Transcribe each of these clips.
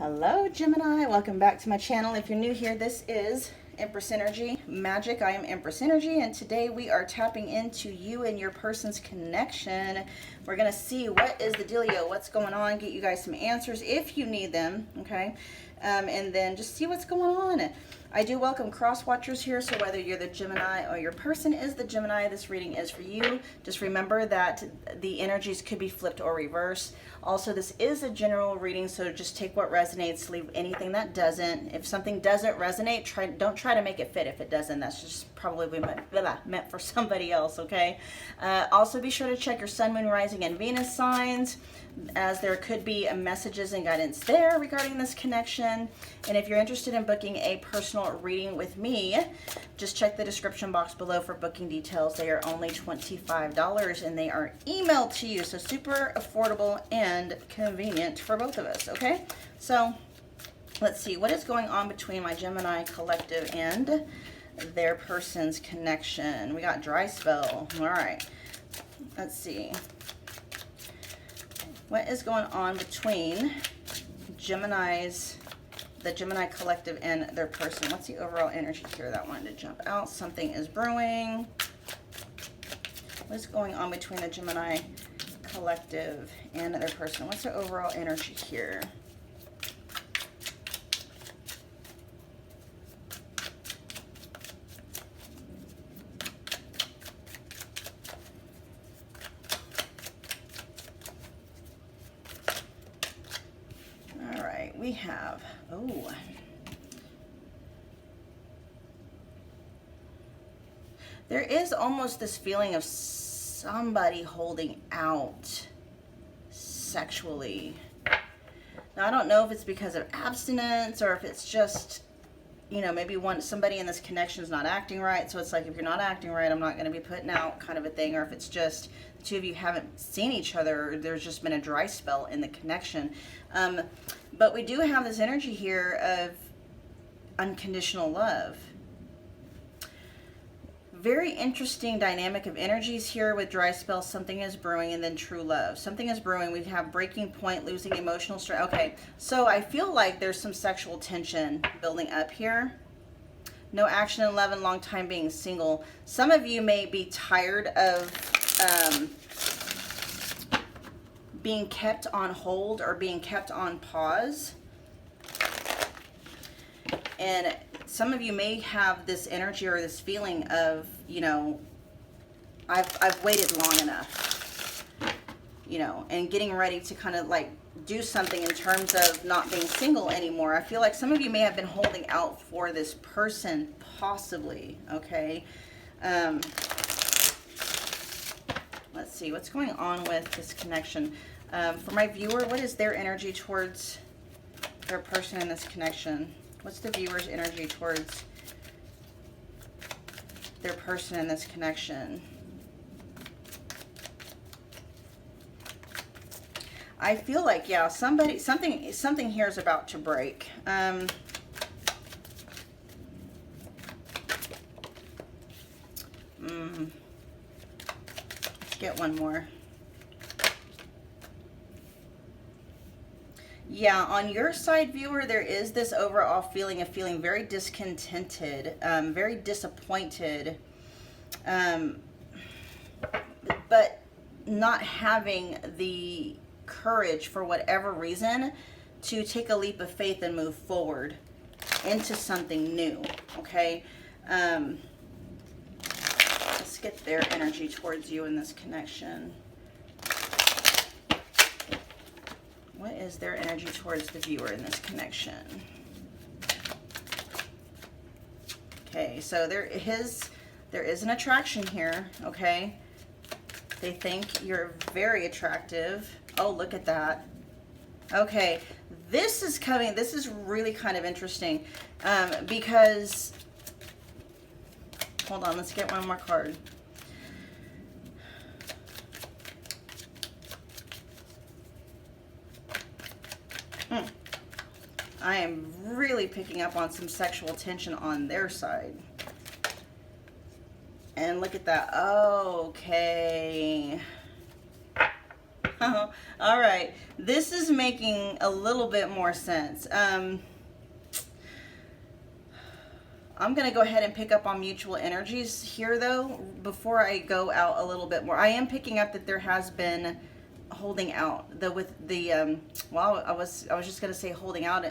Hello Gemini, welcome back to my channel. If you're new here, this is Empress Energy Magic. I am Empress Energy, and today we are tapping into you and your person's connection. We're going to see what is the dealio, what's going on, get you guys some answers if you need them, okay? And then just see what's going on. I do welcome cross watchers here, so whether you're the Gemini or your person is the Gemini, this reading is for you. Just remember that the energies could be flipped or reversed. Also, this is a general reading, so just take what resonates, leave anything that doesn't. If something doesn't resonate, don't try to make it fit. If it doesn't, that's just probably meant for somebody else, okay? Also, be sure to check your sun, moon, rising, and Venus signs, as there could be messages and guidance there regarding this connection. And if you're interested in booking a personal reading with me, just check the description box below for booking details. They are only $25 and they are emailed to you, so super affordable and convenient for both of us, okay? So let's see what is going on between my Gemini collective and their person's connection. We got dry spell. All right, let's see what is going on between the Gemini collective and their person. What's the overall energy here that wanted to jump out? Something is brewing. What is going on between the Gemini collective and their person? What's the overall energy here? We have, there is almost this feeling of somebody holding out sexually. Now, I don't know if it's because of abstinence or if it's just, you know, maybe somebody in this connection is not acting right. So it's like, if you're not acting right, I'm not going to be putting out, kind of a thing. Or if it's just the two of you haven't seen each other, or there's just been a dry spell in the connection. But we do have this energy here of unconditional love. Very interesting dynamic of energies here with dry spell. Something is brewing, and then true love. Something is brewing. We have breaking point, losing emotional strength. Okay, so I feel like there's some sexual tension building up here. No action in love and long time being single. Some of you may be tired of being kept on hold or being kept on pause. And some of you may have this energy or this feeling of, you know, I've waited long enough, you know, and getting ready to kind of like do something in terms of not being single anymore. I feel like some of you may have been holding out for this person, possibly, okay? Let's see what's going on with this connection. For my viewer, what is their energy towards their person in this connection? What's the viewer's energy towards their person in this connection? I feel like, yeah, something here is about to break. Let's get one more. Yeah, on your side, viewer, there is this overall feeling of feeling very discontented, very disappointed, but not having the courage, for whatever reason, to take a leap of faith and move forward into something new, okay? Let's get their energy towards you in this connection. What is their energy towards the viewer in this connection? Okay, so there is an attraction here, okay? They think you're very attractive. Oh, look at that. Okay, this is really kind of interesting, because, hold on, let's get one more card. I am really picking up on some sexual tension on their side. And look at that. Okay. All right. This is making a little bit more sense. I'm going to go ahead and pick up on mutual energies here, though, before I go out a little bit more. I am picking up that there has been holding out. Well, I was just going to say holding out,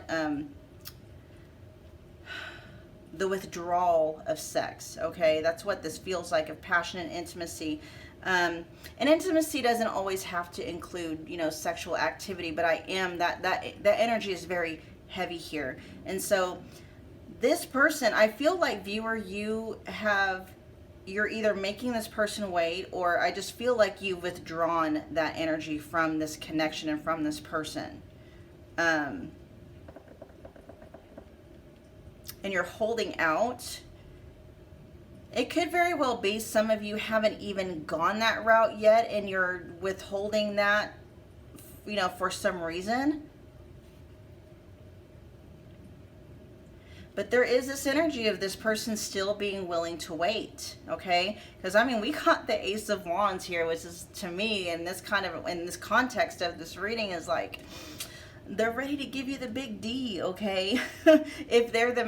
the withdrawal of sex, okay? That's what this feels like, of passion and intimacy. And intimacy doesn't always have to include, sexual activity, but that energy is very heavy here. And so this person, I feel like, viewer, you're either making this person wait, or I just feel like you've withdrawn that energy from this connection and from this person. And you're holding out. It could very well be some of you haven't even gone that route yet, and you're withholding that, for some reason. But there is this energy of this person still being willing to wait, okay? Because, we got the Ace of Wands here, which is, to me, in this context of this reading, is like, they're ready to give you the big D, okay? If they're the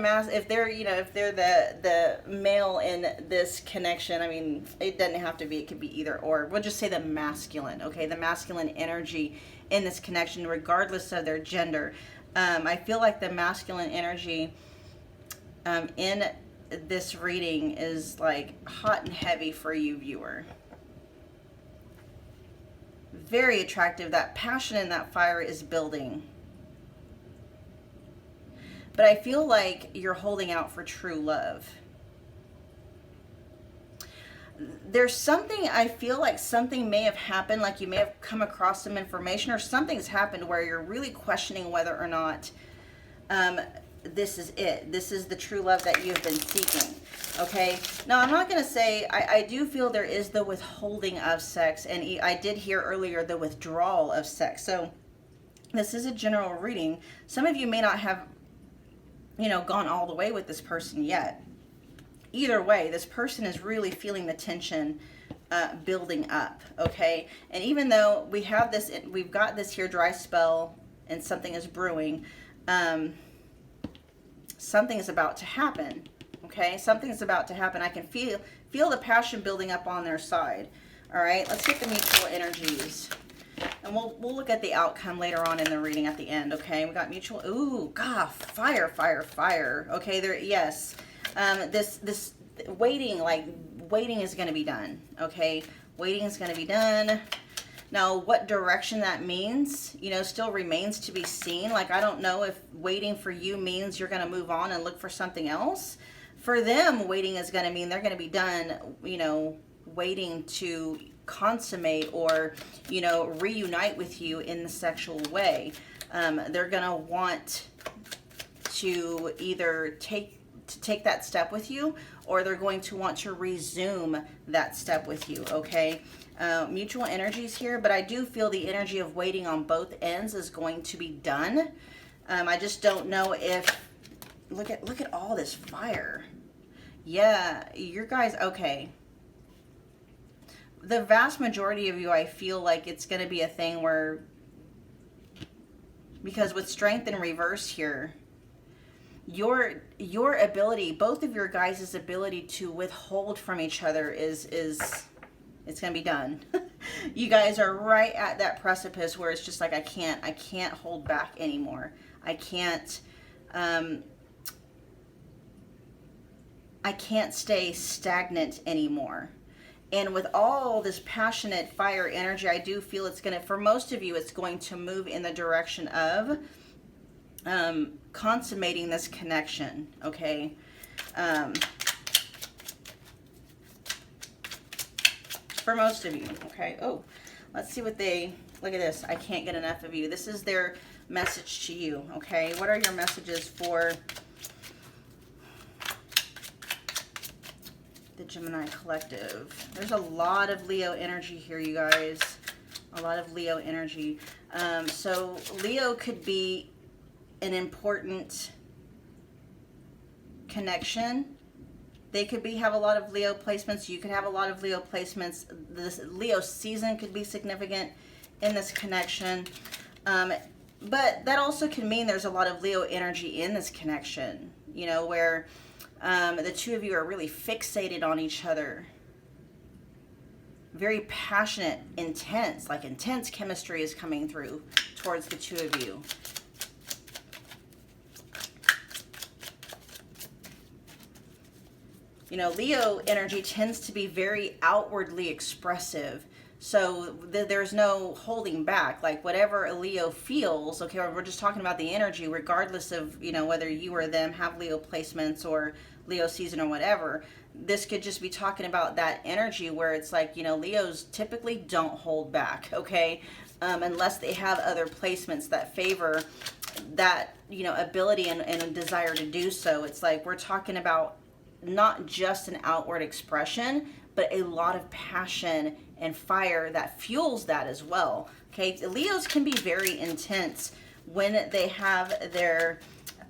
male in this connection, it doesn't have to be, it could be either or. We'll just say the masculine, okay? The masculine energy in this connection, regardless of their gender. I feel like the masculine energy in this reading is like hot and heavy for you, viewer. Very attractive. That passion and that fire is building. But I feel like you're holding out for true love. There's something, I feel like something may have happened, like you may have come across some information, or something's happened where you're really questioning whether or not this is it. This is the true love that you've been seeking. Okay. Now, I'm not going to say, I do feel there is the withholding of sex, and I did hear earlier the withdrawal of sex. So this is a general reading. Some of you may not have, gone all the way with this person yet. Either way, this person is really feeling the tension building up. Okay. And even though we've got this here dry spell and something is brewing, something is about to happen. Okay, something's about to happen. I can feel the passion building up on their side. All right, let's get the mutual energies, and we'll look at the outcome later on in the reading at the end. Okay, we got mutual. Ooh, God, fire, fire, fire. Okay, there. Yes, this waiting is going to be done. Okay, waiting is going to be done. Now, what direction that means, still remains to be seen. Like, I don't know if waiting for you means you're going to move on and look for something else. For them, waiting is going to mean they're going to be done, waiting to consummate or, reunite with you in the sexual way. They're going to want to either take that step with you, or they're going to want to resume that step with you, okay? Mutual energies here, but I do feel the energy of waiting on both ends is going to be done. I just don't know if, look at all this fire. Yeah, your guys, okay. The vast majority of you, I feel like it's going to be a thing where, because with strength in reverse here, your ability, both of your guys' ability to withhold from each other is it's going to be done. You guys are right at that precipice where it's just like, I can't hold back anymore. I can't stay stagnant anymore. And with all this passionate fire energy, I do feel it's going to, for most of you, it's going to move in the direction of consummating this connection, okay? For most of you, okay? Oh, let's see what look at this. I can't get enough of you. This is their message to you, okay? What are your messages for the Gemini collective? There's a lot of Leo energy here, you guys. A lot of Leo energy. So Leo could be an important connection. They could have a lot of Leo placements. You could have a lot of Leo placements. This Leo season could be significant. in this connection. But that also can mean there's a lot of Leo energy in this connection, you know, where the two of you are really fixated on each other. Very passionate, intense, like intense chemistry is coming through towards the two of you. You know, Leo energy tends to be very outwardly expressive. So there's no holding back. Like whatever a Leo feels, okay, we're just talking about the energy, regardless of, you know, whether you or them have Leo placements or Leo season or whatever. This could just be talking about that energy where it's like, you know, Leos typically don't hold back, okay? Unless they have other placements that favor that, you know, ability and desire to do so. It's like we're talking about not just an outward expression, but a lot of passion and fire that fuels that as well. Okay, the Leos can be very intense when they have their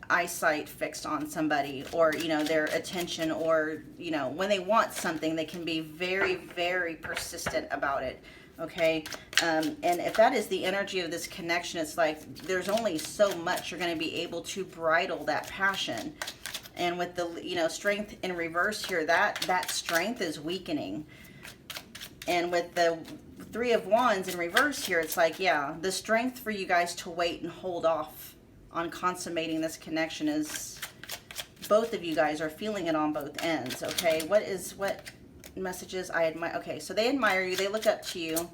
eyesight fixed on somebody, or, you know, their attention, or, you know, when they want something, they can be very, very persistent about it. Okay, and if that is the energy of this connection, it's like there's only so much you're going to be able to bridle that passion. And with the, you know, strength in reverse here, that strength is weakening. And with the Three of Wands in reverse here, it's like, yeah, the strength for you guys to wait and hold off on consummating this connection is, both of you guys are feeling it on both ends. Okay, what messages? I admire. Okay, so they admire you, they look up to you.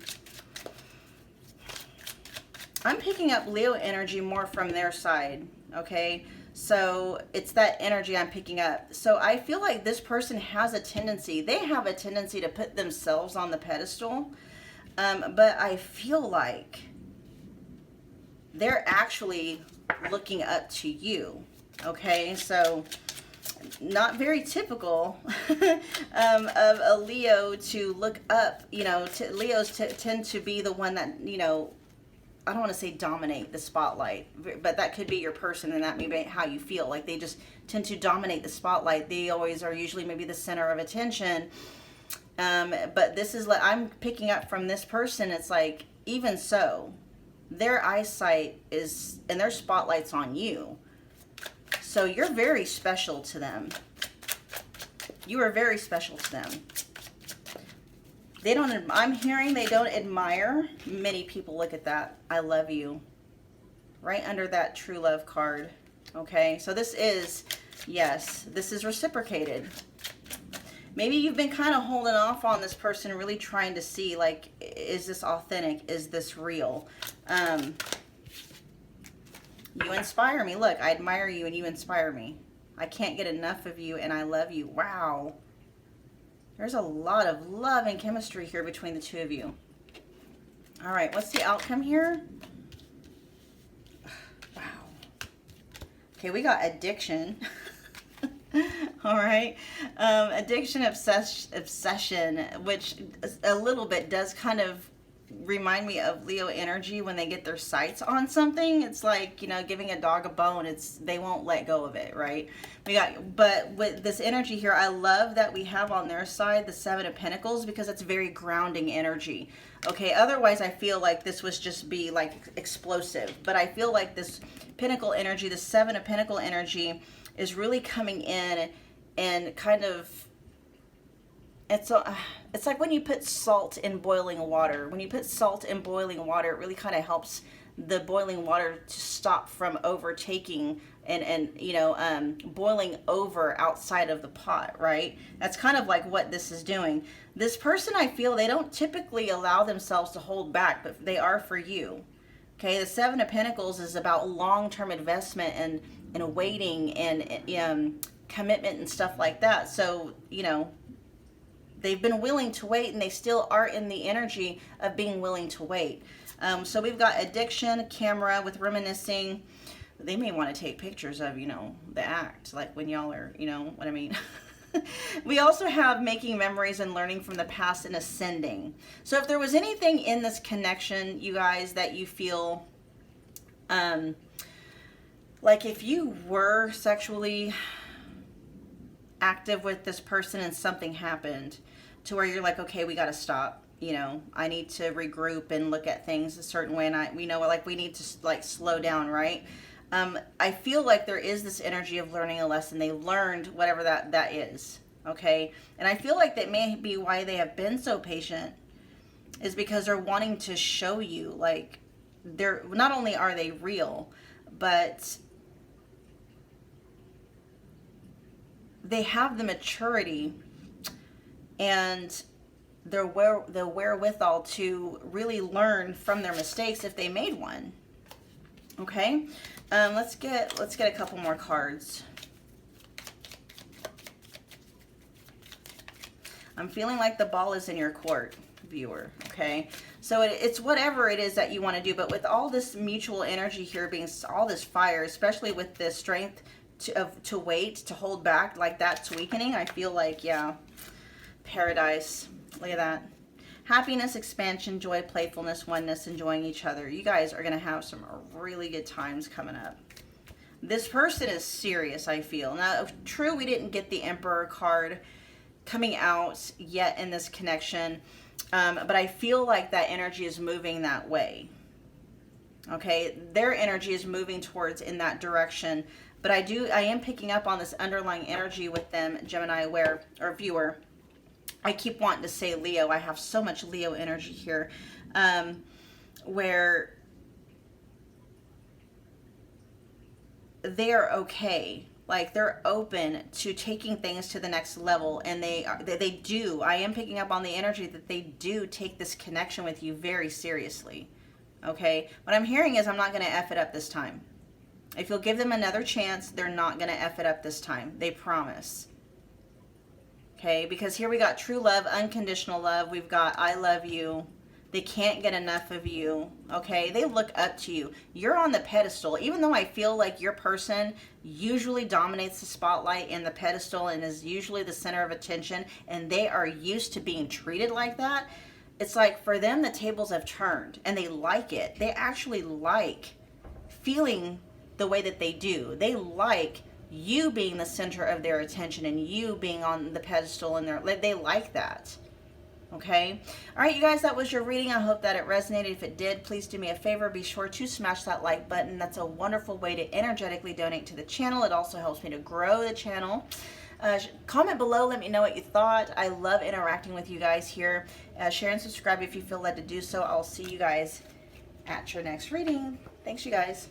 I'm picking up Leo energy more from their side. Okay, so it's that energy I'm picking up. So I feel like this person has a tendency, they have a tendency to put themselves on the pedestal. But I feel like they're actually looking up to you. Okay, so not very typical of a Leo to look up, you know, Leos tend to be the one that, you know, I don't want to say dominate the spotlight, but that could be your person, and that may be how you feel. Like they just tend to dominate the spotlight. They always are usually maybe the center of attention. But this is like, I'm picking up from this person, it's like, even so, their eyesight is, and their spotlight's on you. So you're very special to them. You are very special to them. They don't, I'm hearing they don't admire. Many people look at that. I love you. Right under that true love card. Okay, so this is, yes, this is reciprocated. Maybe you've been kind of holding off on this person, really trying to see, like, is this authentic? Is this real? You inspire me. Look, I admire you and you inspire me. I can't get enough of you and I love you. Wow. There's a lot of love and chemistry here between the two of you. All right, what's the outcome here? Wow. Okay, we got addiction. All right. Addiction, obsession, which a little bit does kind of remind me of Leo energy when they get their sights on something. It's like, you know, giving a dog a bone, they won't let go of it, right? But with this energy here, I love that we have on their side the Seven of Pentacles, because it's very grounding energy. Okay, otherwise I feel like this was just be like explosive, but I feel like this Pentacle energy, the Seven of Pentacle energy, is really coming in and kind of, it's like when you put salt in boiling water. When you put salt in boiling water, it really kind of helps the boiling water to stop from overtaking and you know, boiling over outside of the pot, right? That's kind of like what this is doing. This person, I feel, they don't typically allow themselves to hold back, but they are for you. Okay, the Seven of Pentacles is about long-term investment and waiting and commitment and stuff like that. So, you know, they've been willing to wait, and they still are in the energy of being willing to wait. So we've got addiction, camera with reminiscing. They may want to take pictures of, you know, the act, like when y'all are, you know what I mean? We also have making memories and learning from the past and ascending. So if there was anything in this connection, you guys, that you feel, like if you were sexually active with this person and something happened to where you're like, okay, we got to stop. you know, I need to regroup and look at things a certain way, and we know, like, we need to like slow down, right? I feel like there is this energy of learning a lesson. They learned whatever that is, okay? And I feel like that may be why they have been so patient, is because they're wanting to show you, like, they're not only are they real, but they have the maturity and the wherewithal to really learn from their mistakes if they made one. Okay, let's get a couple more cards. I'm feeling like the ball is in your court, viewer. Okay, so it's whatever it is that you want to do, but with all this mutual energy here, being all this fire, especially with the strength to wait, to hold back, like that's weakening. I feel like, yeah, paradise. Look at that. Happiness, expansion, joy, playfulness, oneness, enjoying each other. You guys are going to have some really good times coming up. This person is serious, I feel. Now, true, we didn't get the Emperor card coming out yet in this connection, but I feel like that energy is moving that way. Okay, their energy is moving towards in that direction, but I am picking up on this underlying energy with them, Gemini, or viewer. I keep wanting to say Leo. I have so much Leo energy here, where they're okay. Like, they're open to taking things to the next level, and they do. I am picking up on the energy that they do take this connection with you very seriously. Okay? What I'm hearing is, I'm not going to F it up this time. If you'll give them another chance, they're not going to F it up this time. They promise. Okay, because here we got true love, unconditional love. We've got I love you. They can't get enough of you. Okay, they look up to you. You're on the pedestal. Even though I feel like your person usually dominates the spotlight and the pedestal and is usually the center of attention, and they are used to being treated like that, it's like for them the tables have turned, and they like it. They actually like feeling the way that they do. They like you being the center of their attention and you being on the pedestal, and they like that. Okay, all right, you guys, that was your reading. I hope that it resonated. If it did, please do me a favor, be sure to smash that like button. That's a wonderful way to energetically donate to the channel. It also helps me to grow the channel. Comment below, let me know what you thought. I love interacting with you guys here. Share and subscribe if you feel led to do so. I'll see you guys at your next reading. Thanks, you guys.